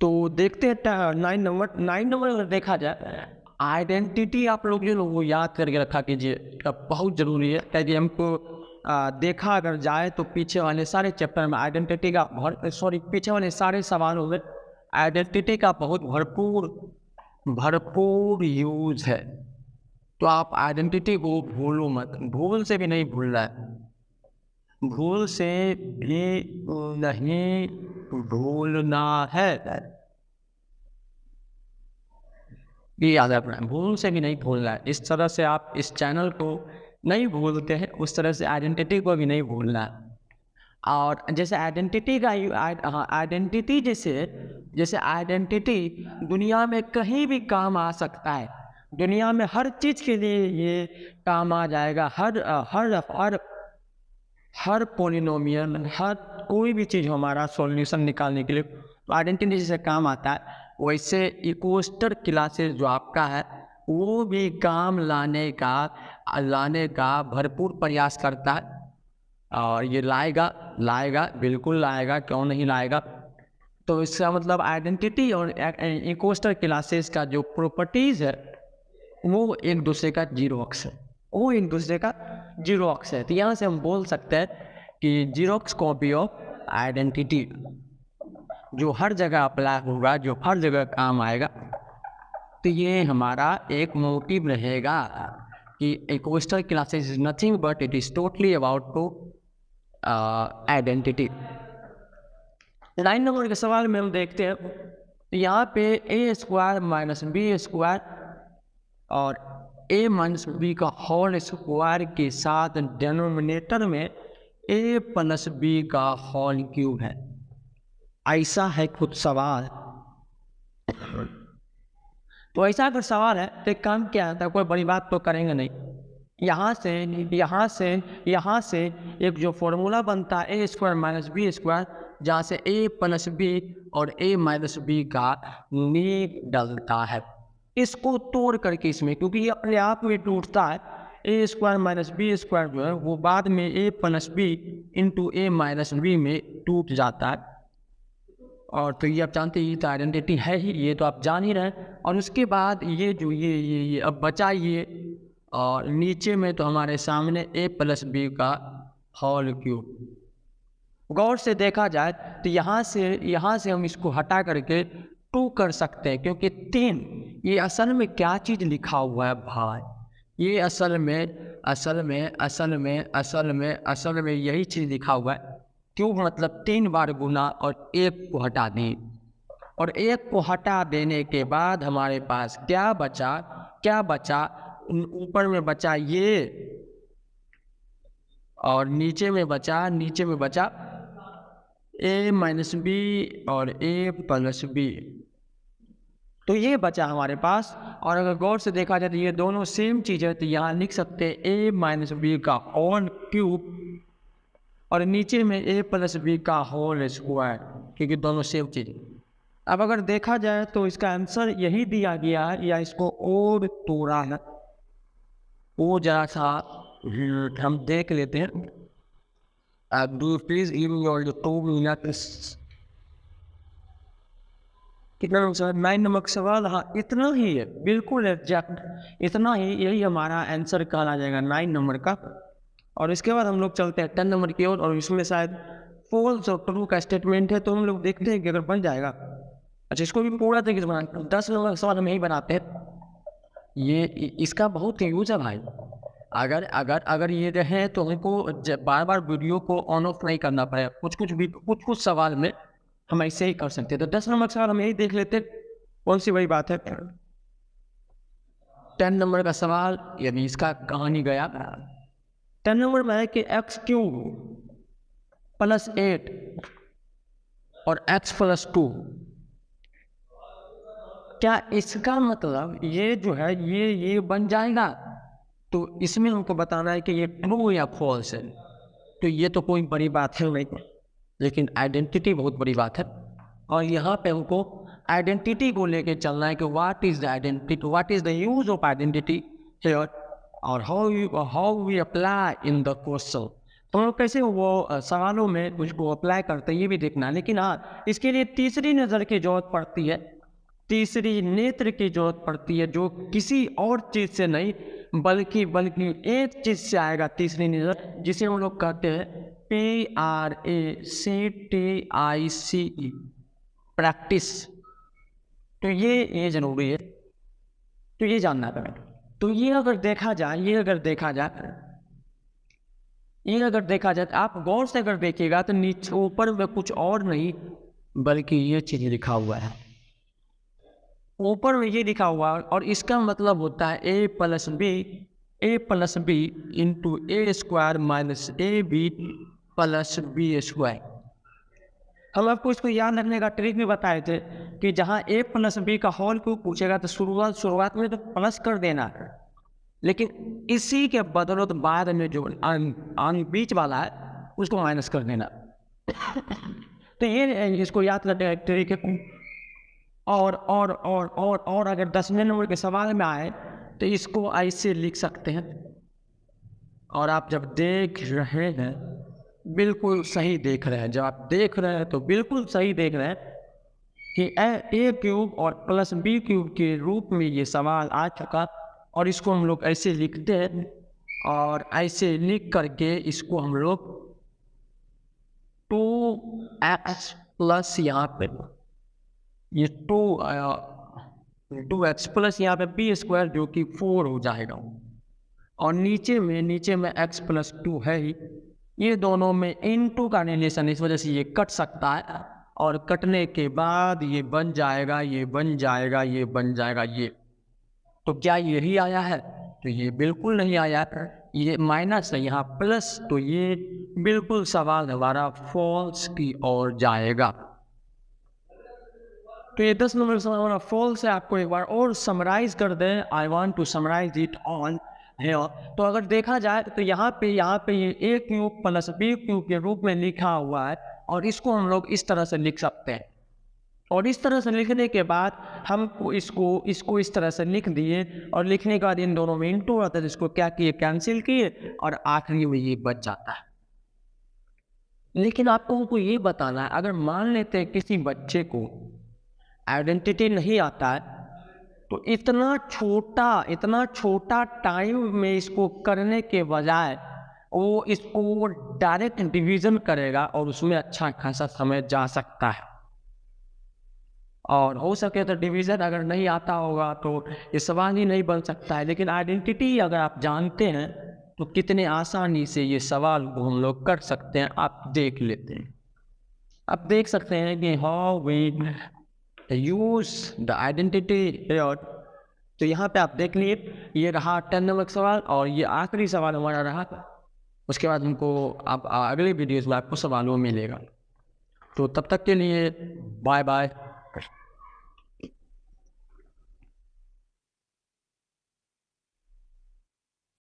तो देखते हैं 9 नंबर अगर देखा जाए, आइडेंटिटी आप लोग जो लोग वो याद करके रखा कीजिए, बहुत ज़रूरी है। ताकि हमको देखा अगर जाए तो पीछे वाले सारे चैप्टर में आइडेंटिटी का पीछे वाले सारे सवालों में आइडेंटिटी का बहुत भरपूर भरपूर यूज है। तो आप आइडेंटिटी को भूलो मत, भूल से भी नहीं भूलना है, भूल से भी नहीं भूलना है। ये याद रखना है, भूल से भी नहीं भूलना है। इस तरह से आप इस चैनल को नहीं भूलते हैं, उस तरह से आइडेंटिटी को भी नहीं भूलना है। और जैसे आइडेंटिटी का आइडेंटिटी जैसे जैसे आइडेंटिटी दुनिया में कहीं भी काम आ सकता है। दुनिया में हर चीज़ के लिए ये काम आ जाएगा। हर पोलिनोमियल, हर कोई भी चीज़ हमारा सॉल्यूशन निकालने के लिए तो आइडेंटिटी जैसे काम आता है, वैसे इक्वेस्टर क्लासेस जो आपका है वो भी काम लाने का भरपूर प्रयास करता है। और ये लाएगा बिल्कुल लाएगा, क्यों नहीं लाएगा। तो इसका मतलब आइडेंटिटी और इक्वेस्टर क्लासेस का जो प्रॉपर्टीज़ है वो एक दूसरे का जीरोक्स है, वो एक दूसरे का जीरोक्स है। तो यहाँ से हम बोल सकते हैं कि जीरोक्स कॉपी ऑफ आइडेंटिटी जो हर जगह अप्लाई होगा, जो हर जगह काम आएगा। तो ये हमारा एक मोटिव रहेगा कि इक्वेस्टर classes is nothing but it is totally about to identity. 9 नंबर के सवाल में हम देखते हैं यहाँ पे a square minus b square और ए माइनस बी का होल स्क्वायर के साथ डेनोमिनेटर में ए प्लस बी का होल क्यूब है। ऐसा है कुछ सवाल। तो ऐसा अगर सवाल है तो एक काम क्या है, कोई बड़ी बात तो करेंगे नहीं। यहाँ से एक जो फॉर्मूला बनता है ए स्क्वायर माइनस बी स्क्वायर, जहाँ से ए प्लस बी और ए माइनस बी का निकलता है, इसको तोड़ करके इसमें, क्योंकि ये अपने आप में टूटता है, ए स्क्वायर माइनस बी स्क्वायर जो है वो बाद में a plus B into A minus B में टूट जाता है। और तो ये आप जानते हैं, ये तो आइडेंटिटी है ही, ये तो आप जान ही रहे हैं। और उसके बाद ये जो ये अब बचा ये, और नीचे में तो हमारे सामने ए प्लस बी का होल क्यूब। गौर से देखा जाए तो यहाँ से हम इसको हटा करके 2 कर सकते हैं, क्योंकि 3 ये असल में क्या चीज़ लिखा हुआ है भाई, ये असल में यही चीज़ लिखा हुआ है। क्यूब मतलब 3 बार गुना और 1 को हटा दें, और 1 को हटा देने के बाद हमारे पास क्या बचा, ऊपर में बचा ये और नीचे में बचा ए माइनस बी और ए प्लस बी। तो ये बचा हमारे पास। और अगर गौर से देखा जाए तो ये दोनों सेम चीज़ है, तो यहाँ लिख सकते हैं ए माइनस बी का होल क्यूब और नीचे में ए प्लस बी का होल स्क्वायर, क्योंकि दोनों सेम चीज़। अब अगर देखा जाए तो इसका आंसर यही दिया गया है, या इसको और तोड़ा है, वो जरा सा हम देख लेते हैं। Do please your 2 minutes. कितना सर 9 नंबर का सवाल, हाँ इतना ही है, बिल्कुल एग्जैक्ट इतना ही, यही हमारा आंसर कहला जाएगा 9 नंबर का। और इसके बाद हम लोग चलते हैं 10 नंबर की ओर, और इसमें शायद फॉल्स और ट्रू का स्टेटमेंट है, तो हम लोग देखते हैं कि अगर बन जाएगा। अच्छा, इसको भी पूरा तरीके से बनाते 10 नंबर का सवाल हम यही बनाते हैं। ये इसका बहुत यूज है भाई। अगर ये रहे तो हमको बार बार वीडियो को ऑन ऑफ नहीं करना पड़ेगा। कुछ सवाल में हम ऐसे ही कर सकते हैं। तो 10 नंबर का सवाल हम यही देख लेते, कौन सी बड़ी बात है। 10 नंबर का सवाल, यानी इसका कहानी गया 10 नंबर में है कि एक्स क्यूब प्लस 8 और एक्स प्लस 2, क्या इसका मतलब ये जो है ये बन जाएगा। तो इसमें हमको बताना है कि ये ट्रू या फॉल्स है। तो ये तो कोई बड़ी बात है नहीं, लेकिन आइडेंटिटी बहुत बड़ी बात है। और यहाँ पे हमको आइडेंटिटी को लेके चलना है कि what is the identity, what is the use of identity here, और how we apply in the question. तो हम लोग कैसे वो सवालों में उसको अप्लाई करते हैं ये भी देखना है। लेकिन हाँ, इसके लिए तीसरी नज़र की ज़रूरत पड़ती है, तीसरी नेत्र की ज़रूरत पड़ती है, जो किसी और चीज़ से नहीं बल्कि एक चीज़ से आएगा, तीसरी नज़र, जिसे हम लोग कहते हैं PRACTICE, प्रैक्टिस। तो ये ज़रूरी है, तो ये जानना है हमें। तो ये अगर देखा जाए तो आप गौर से अगर देखिएगा तो नीचे ऊपर में कुछ और नहीं बल्कि ये चीज़ लिखा हुआ है, ऊपर में ये लिखा हुआ है, और इसका मतलब होता है a+b into a² minus ab plus b²। हम आपको इसको याद रखने का ट्रिक भी बताए थे कि जहाँ a+b का होल क्यूब पूछेगा तो शुरुआत में तो प्लस कर देना है, लेकिन इसी के बदौलत बाद में जो बीच वाला है उसको माइनस कर देना। तो ये इसको याद रखने का एक ट्रिक है। और अगर 10वें नंबर के सवाल में आए तो इसको ऐसे लिख सकते हैं, और आप जब देख रहे हैं बिल्कुल सही देख रहे हैं, जब आप देख रहे हैं तो बिल्कुल सही देख रहे हैं कि a³ और प्लस b³ के रूप में ये सवाल आ चुका, और इसको हम लोग ऐसे लिखते हैं, और ऐसे लिख करके इसको हम लोग 2x प्लस यहाँ पे ये 2x प्लस यहाँ पे b² जो कि 4 हो जाएगा, और नीचे में x+2 है ही, ये दोनों में इनटू का रिलेशन, इस वजह से ये कट सकता है, और कटने के बाद ये बन जाएगा ये। तो क्या यही आया है? तो ये बिल्कुल नहीं आया, ये माइनस है, यहाँ प्लस, तो ये बिल्कुल सवाल हमारा फॉल्स की ओर जाएगा। तो ये 10 नंबर सवाल हमारा फॉल्स है। आपको एक बार और समराइज कर दें, I want to summarize it on है। तो अगर देखा जाए तो यहाँ पे ये a³ प्लस b³ के रूप में लिखा हुआ है, और इसको हम लोग इस तरह से लिख सकते हैं, और इस तरह से लिखने के बाद हम इसको इस तरह से लिख दिए, और लिखने के बाद इन दोनों में इंटू आता है, इसको क्या किए, कैंसिल किए, और आखिरी में ये बच जाता है। लेकिन आपको हमको ये बताना है, अगर मान लेते हैं किसी बच्चे को आइडेंटिटी नहीं आता है, तो इतना छोटा टाइम में इसको करने के बजाय वो इसको डायरेक्ट डिवीज़न करेगा, और उसमें अच्छा खासा समय जा सकता है। और हो सके तो डिवीज़न अगर नहीं आता होगा तो ये सवाल ही नहीं बन सकता है, लेकिन आइडेंटिटी अगर आप जानते हैं तो कितने आसानी से ये सवाल को हम लोग कर सकते हैं, आप देख लेते हैं। आप देख सकते हैं कि how we use the identity here. तो यहाँ पे आप देख लिए, ये रहा 10 नंबर सवाल, और ये आखिरी सवाल हमारा रहा। उसके बाद हमको अब अगले वीडियोज़ में आपको सवालों मिलेगा। तो तब तक के लिए बाय बाय।